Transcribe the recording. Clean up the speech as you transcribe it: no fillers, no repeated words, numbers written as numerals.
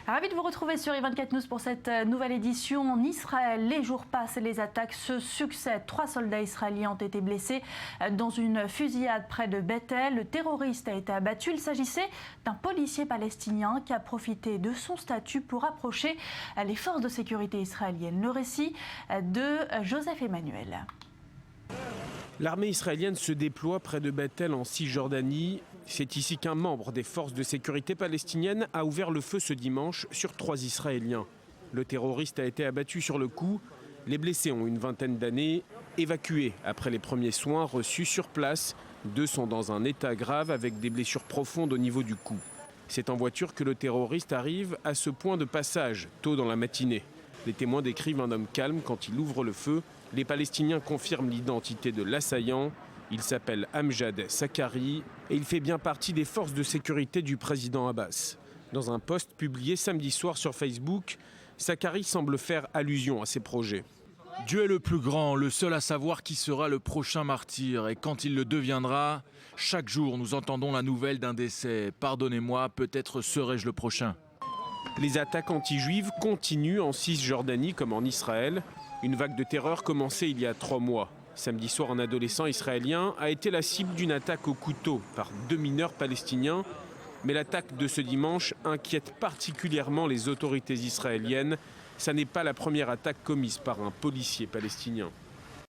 Ravi de vous retrouver sur i24 News pour cette nouvelle édition. En Israël, les jours passent et les attaques se succèdent. 3 soldats israéliens ont été blessés dans une fusillade près de Beth-El. Le terroriste a été abattu. Il s'agissait d'un policier palestinien qui a profité de son statut pour approcher les forces de sécurité israéliennes. Le récit de Joseph Emmanuel. L'armée israélienne se déploie près de Beth-El en Cisjordanie. C'est ici qu'un membre des forces de sécurité palestiniennes a ouvert le feu ce dimanche sur 3 Israéliens. Le terroriste a été abattu sur le coup. Les blessés ont une vingtaine d'années. Évacués après les premiers soins reçus sur place, 2 sont dans un état grave avec des blessures profondes au niveau du cou. C'est en voiture que le terroriste arrive à ce point de passage, tôt dans la matinée. Les témoins décrivent un homme calme quand il ouvre le feu. Les Palestiniens confirment l'identité de l'assaillant. Il s'appelle Amjad Sakari et il fait bien partie des forces de sécurité du président Abbas. Dans un post publié samedi soir sur Facebook, Sakari semble faire allusion à ses projets. Dieu est le plus grand, le seul à savoir qui sera le prochain martyr. Et quand il le deviendra, chaque jour nous entendons la nouvelle d'un décès. Pardonnez-moi, peut-être serai-je le prochain. Les attaques anti-juives continuent en Cisjordanie comme en Israël. Une vague de terreur commençait il y a 3 mois. Samedi soir, un adolescent israélien a été la cible d'une attaque au couteau par 2 mineurs palestiniens. Mais l'attaque de ce dimanche inquiète particulièrement les autorités israéliennes. Ça n'est pas la première attaque commise par un policier palestinien.